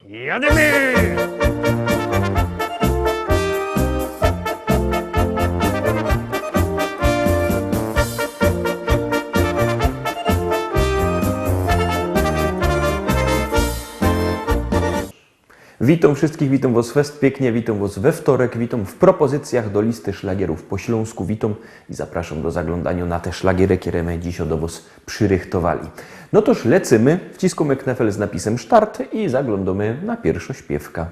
Jademy! Witam wszystkich, witam Was fest pięknie, witam Was we wtorek, witam w propozycjach do listy szlagierów po śląsku, witam i zapraszam do zaglądania na te szlagiery, które my dzisiaj do Was przyrychtowali. No toż lecimy, wciskamy knefel z napisem start i zaglądamy na pierwszą śpiewka.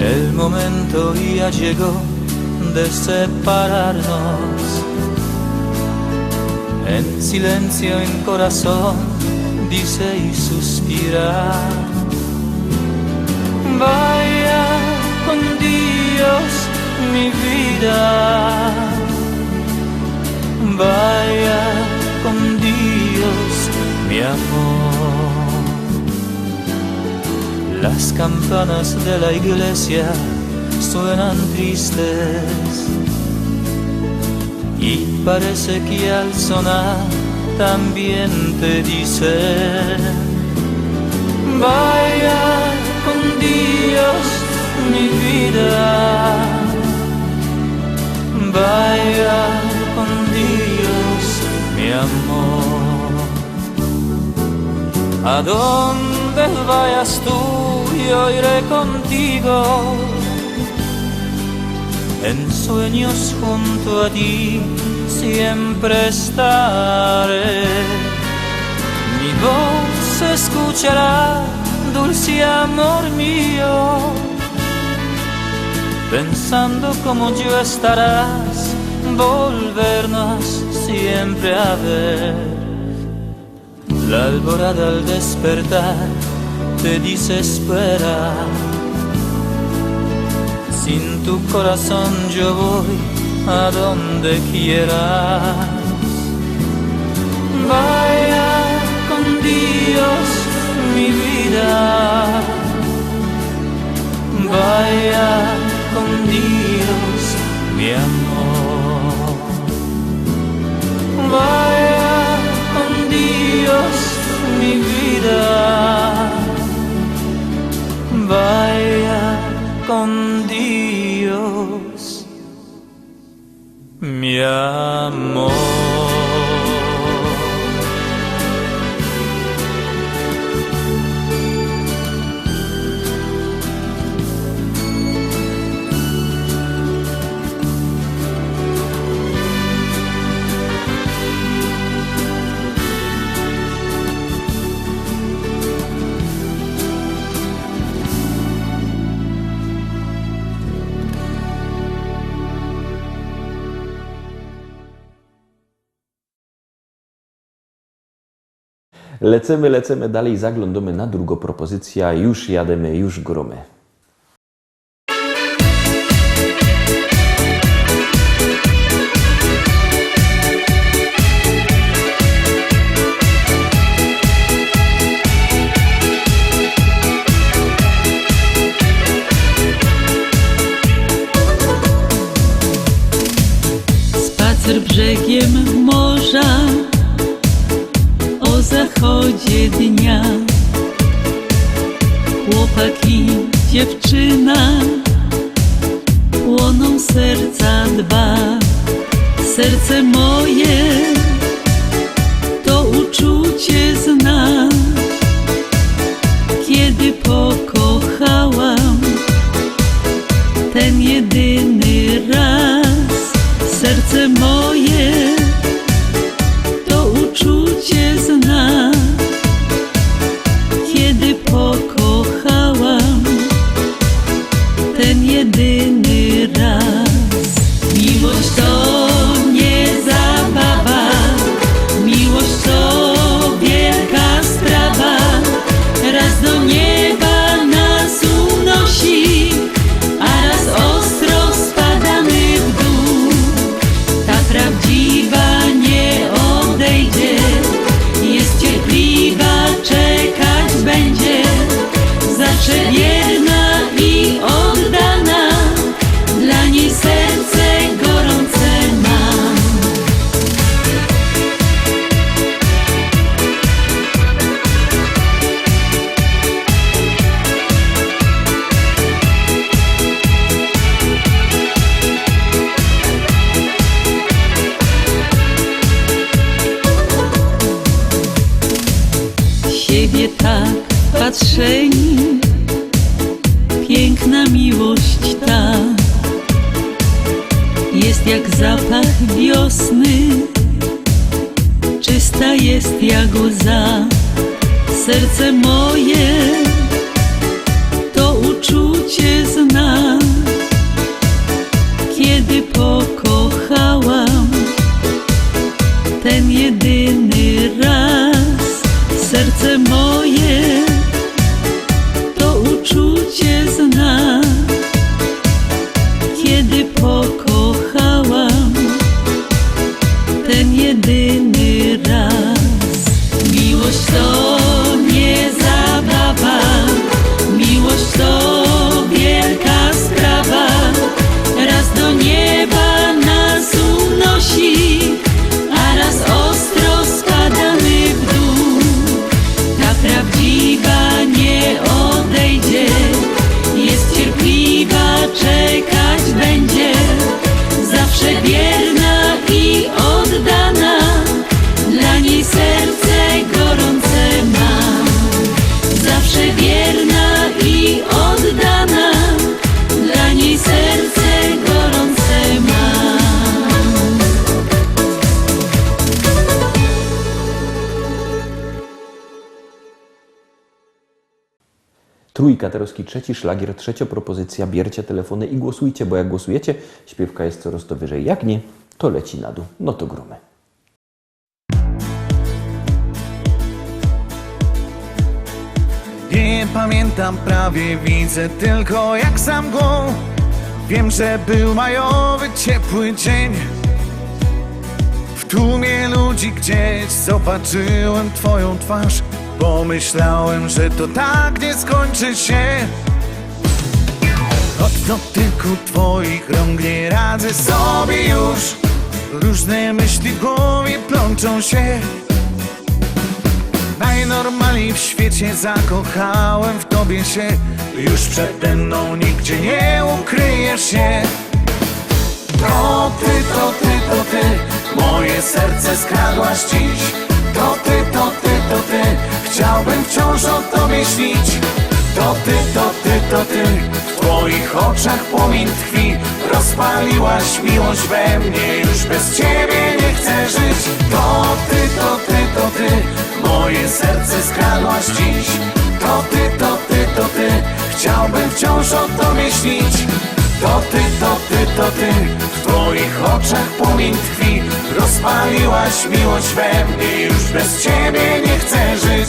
El momento ya llegó de separarnos. En silencio, en corazón, dice y suspira. Vaya con Dios mi vida. Vaya con Dios mi amor. Las campanas de la iglesia suenan tristes y parece que al sonar también te dicen: vaya con Dios mi vida, vaya con Dios mi amor. ¿A dónde vayas tú? Yo iré contigo, en sueños junto a ti siempre estaré. Mi voz se escuchará, dulce amor mío, pensando como yo estarás, volvernos siempre a ver. La alborada al despertar te dice espera. Sin tu corazón yo voy a donde quieras. Vaya con Dios mi vida. Vaya con Dios mi amor. Vaya con Dios mi vida. Vaya con Dios mi amor. Lecimy dalej, zaglądamy na drugą propozycję, już jademy, już gromy. Spacer brzegiem morza o zachodzie dnia. Chłopak i dziewczyna płoną serca dwa. Serce moje to uczucie zna. Kiedy pokochałam ten jedyny raz, serce moje to uczucie zna. Kiedy pokochałam ten jedyny raz. Miłość to nie zabawa, miłość to wielka sprawa. Raz do nieba nas unosi, miłość ta jest jak zapach wiosny, czysta jest jak łza. Serce moje to uczucie zna. Kiedy pokochałam ten jedyny raz, serce moje to uczucie zna. Kiedy pokochałam ten jedyny raz. Miłość to nie zabawa, miłość to wielka sprawa. Raz do nieba nas unosi, a raz ostro spadamy w dół. Ta prawdziwa nie odejdzie, jest cierpliwa, czekać będzie. Zawsze wierna i oddana, dla niej serce gorące mam. Zawsze wierna i oddana, dla niej serce gorące mam. Trójka, Terowski, trzeci szlagier, trzecia propozycja. Bierzcie telefony i głosujcie, bo jak głosujecie, śpiewka jest coraz to wyżej. Jak nie, to leci na dół. No to gromy. Nie pamiętam prawie, widzę tylko jak za mgłą. Wiem, że był majowy, ciepły dzień. W tłumie ludzi gdzieś zobaczyłem twoją twarz. Pomyślałem, że to tak nie skończy się. Od dotyku twoich rąk nie radzę sobie już. Różne myśli w głowie plączą się. Najnormalniej w świecie zakochałem w tobie się. Już przede mną nigdzie nie ukryjesz się. To ty, to ty, to ty, moje serce skradłaś dziś. To ty, to ty, to ty, chciałbym wciąż o tobie śnić. To ty, to ty, to ty, w twoich oczach płomień tkwi. Rozpaliłaś miłość we mnie, już bez ciebie nie chcę żyć. To ty, to ty, to ty, moje serce skradłaś dziś. To ty, to ty, to ty, chciałbym wciąż o tobie śnić. To ty, to ty, to ty, w twoich oczach płomień tkwi. Rozpaliłaś miłość we mnie, już bez ciebie nie chcę żyć.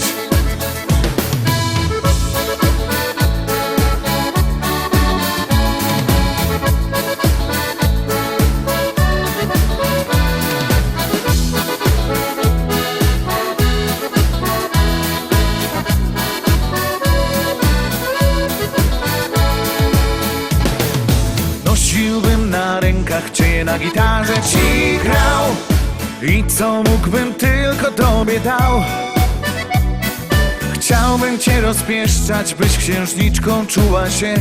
Nosiłbym na rękach cię, na gitarze ci grał i co mógłbym tylko tobie dał. Chciałbym cię rozpieszczać, byś księżniczką czuła się.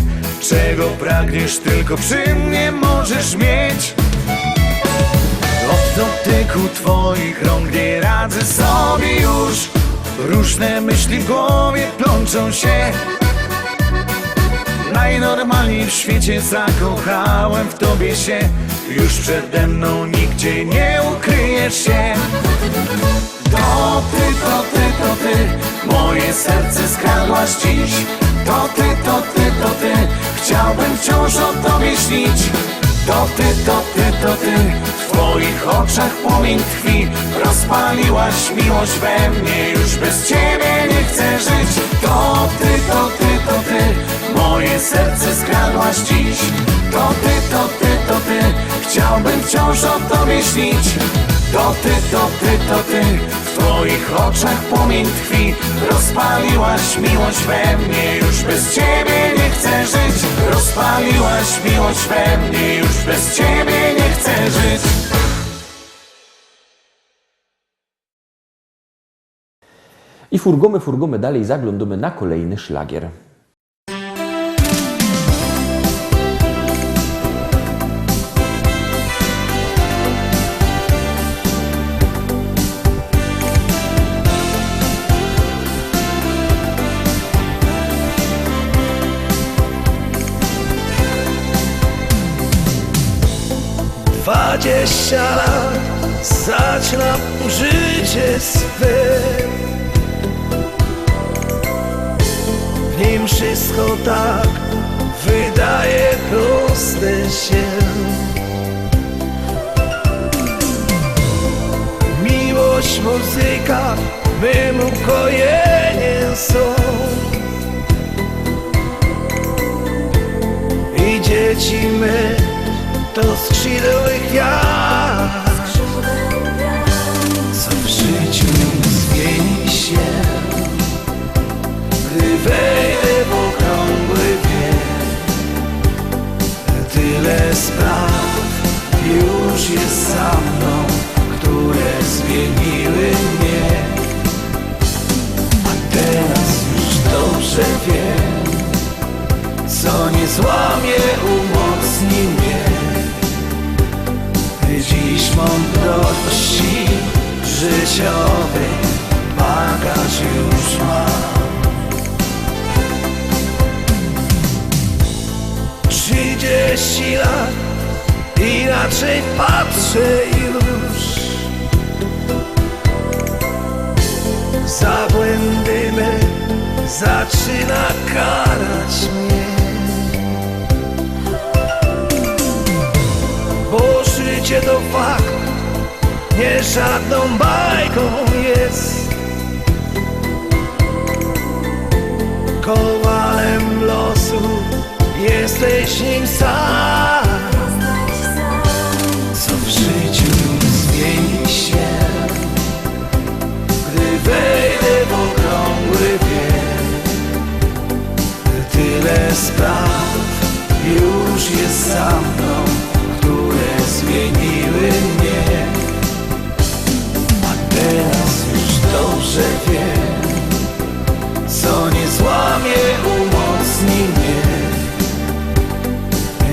Czego pragniesz, tylko przy mnie możesz mieć. Od dotyku twoich rąk nie radzę sobie już. Różne myśli w głowie plączą się. Najnormalniej w świecie zakochałem w tobie się. Już przede mną nigdzie nie ukryjesz się. To ty, to ty, to ty, moje serce skradłaś dziś. To ty, to ty, to ty, chciałbym wciąż o tobie śnić. To ty, to ty, to ty, w twoich oczach płomień tkwi. Rozpaliłaś miłość we mnie, już bez ciebie nie chcę żyć. To ty, to ty, to ty, moje serce skradłaś dziś. To ty, to ty, to ty, chciałbym wciąż o tobie śnić. To ty, to ty, to ty, w twoich oczach płomień tkwi. Rozpaliłaś miłość we mnie, już bez ciebie nie chcę żyć. Rozpaliłaś miłość we mnie, już bez ciebie nie chcę żyć. I furgomy dalej, zaglądamy na kolejny szlagier. 20 lat zaczynam życie swe. W nim wszystko tak wydaje proste się. Miłość, muzyka, mym ukojeniem są. I dzieci me to skrzydły gwiazd, co w życiu zmieni się, gdy wejdę w okrągły wiek. Tyle spraw już jest za mną, które zmieniły mnie. A teraz już dobrze wiem, co nie złamie, umocni mnie. Dziś mądrości życiowy bagaż już mam. 30 lat, inaczej patrzę już. Za błędy me zaczyna karać mnie. Bo życie to fakt, nie żadną bajką jest. Kowalem losu jesteś nim sam. Co w życiu zmieni się, gdy wejdę w okrągły wiek. Tyle spraw już jest za mną, które zmieniły mnie. A teraz już dobrze wiem, co nie złamie, umocni mnie.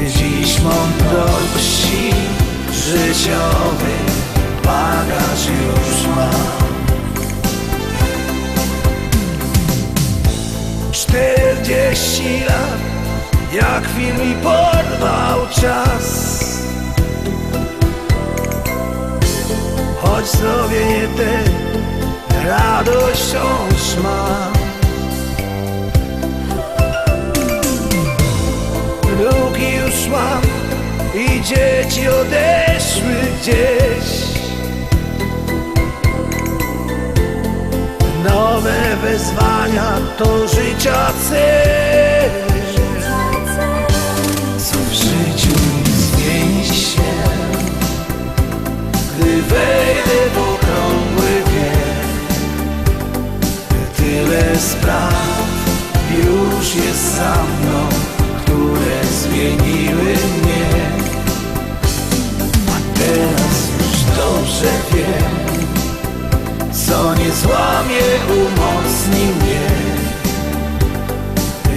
Dziś mądrości życiowy bagaż już mam. 40 lat, jak film mi porwał czas. Choć zrobienie te radość wciąż mam. Drugi już mam i dzieci odeszły gdzieś. Nowe wyzwania to życia cel. Co w życiu zmieni się, gdy wejdę w okrągły wiek. Tyle spraw już jest za mną, które zmieniły mnie. A teraz już dobrze wiem, co nie złamie, umocni mnie.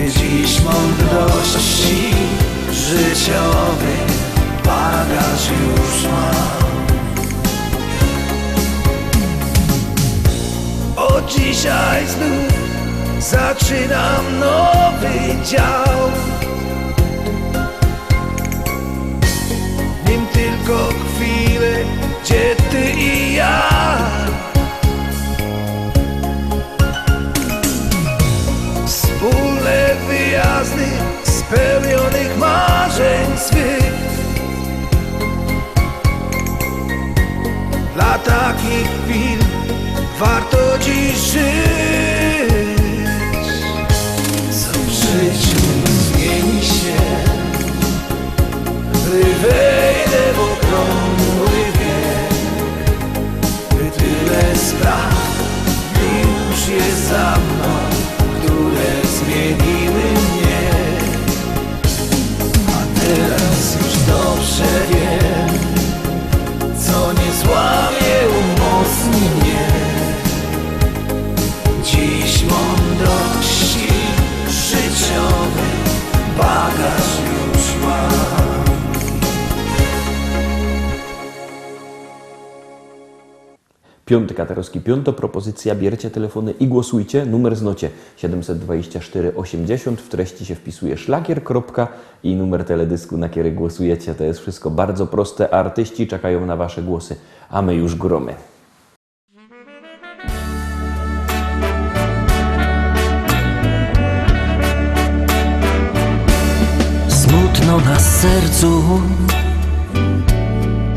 Dziś mądrości życiowy bagaż już mam. Od dzisiaj znów zaczynam nowy dział. Nim tylko chwilę, gdzie ty i ja. Wspólne wyjazdy spełnionych marzeń swych. Dla takich chwil warto dziś żyć. Co w życiu zmieni się, gdy wejdę w okrągły wiek. Tyle spraw już jest za mną, które zmieniły mnie. A teraz już dobrze wiem, co nie złamie, umocni mnie. Dziś mądrości życiowy bagaż już mam. Piąty Katarowski, piąta propozycja. Bierzcie telefony i głosujcie. Numer znocie 724 80. W treści się wpisuje szlagier. I numer teledysku, na który głosujecie. To jest wszystko bardzo proste. Artyści czekają na wasze głosy, a my już gromy. Smutno na sercu,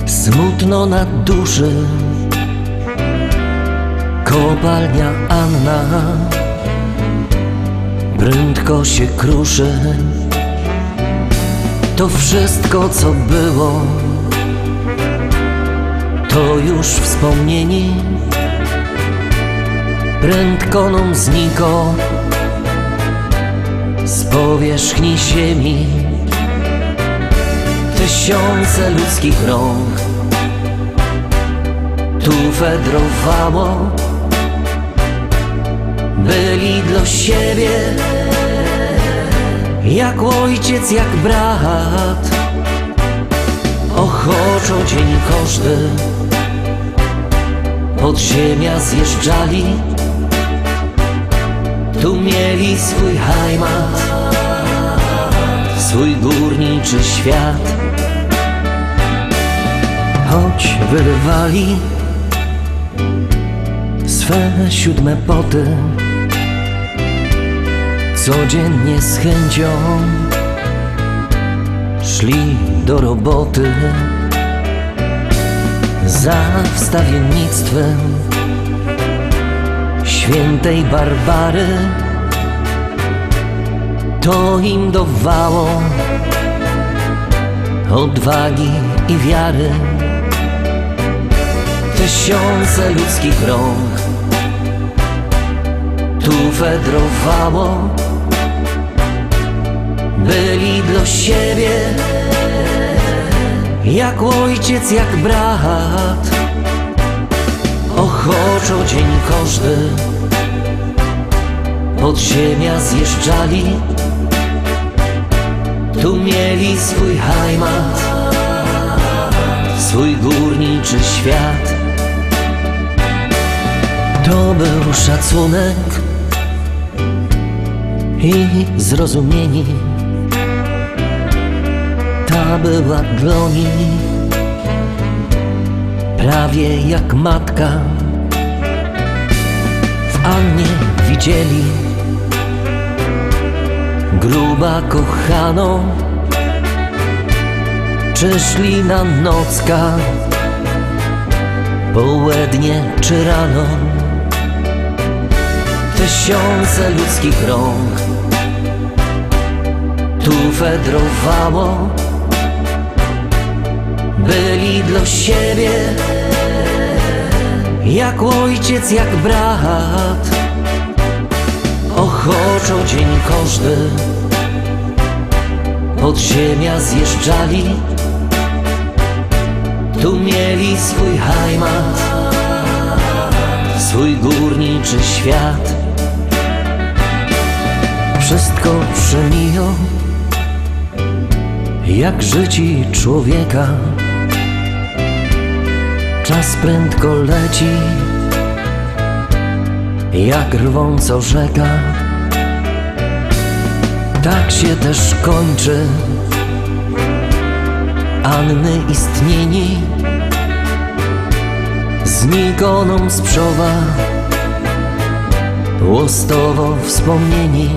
smutno na duszy. Kopalnia Anna prędko się kruszy. To wszystko, co było, to już wspomnieni. Prędko nam zniko z powierzchni ziemi. Tysiące ludzkich rąk tu fedrowało. Byli dla siebie jak ojciec, jak brat. Ochoczo dzień każdy od ziemia zjeżdżali. Tu mieli swój heimat, swój górniczy świat. Choć wyrywali swe 7 poty, codziennie z chęcią szli do roboty. Za wstawiennictwem świętej Barbary to im dawało odwagi i wiary. Tysiące ludzkich rąk tu fedrowało. Byli dla siebie jak ojciec, jak brat. Ochoczo dzień każdy od ziemia zjeżdżali. Tu mieli swój heimat, swój górniczy świat. To był szacunek i zrozumienie. Ta była dla nich prawie jak matka. W Annie widzieli gruba kochaną. Czy szli na nocka, południe czy rano. Tysiące ludzkich rąk tu fedrowało. Byli dla siebie jak ojciec, jak brat. Ochoczo dzień każdy od ziemia zjeżdżali. Tu mieli swój heimat, swój górniczy świat. Wszystko przemija jak życi człowieka. Czas prędko leci jak rwąco rzeka. Tak się też kończy Anny istnienie. Znikoną sprzowa łostowo wspomnieni.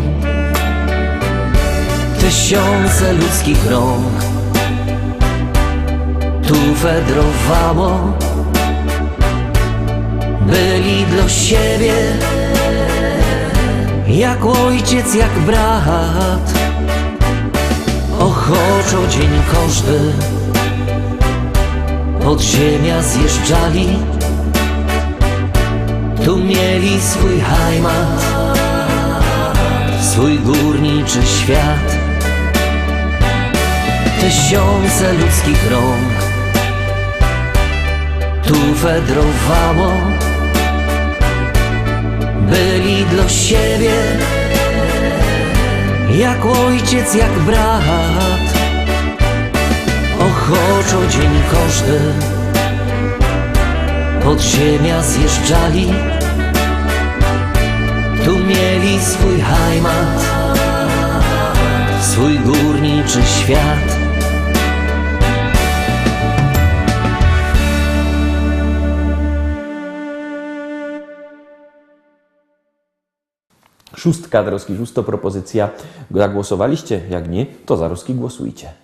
Tysiące ludzkich rąk tu fedrowało. Byli dla siebie jak ojciec, jak brat. Ochoczo dzień każdy od ziemia zjeżdżali. Tu mieli swój heimat, swój górniczy świat. Tysiące ludzkich rąk tu fedrowało. Byli dla siebie jak ojciec, jak brat. Ochoczo dzień każdy podziemia zjeżdżali. Tu mieli swój heimat, swój górniczy świat. Szóstka Doroski, szósto propozycja. Zagłosowaliście? Jak nie, to za Roski głosujcie.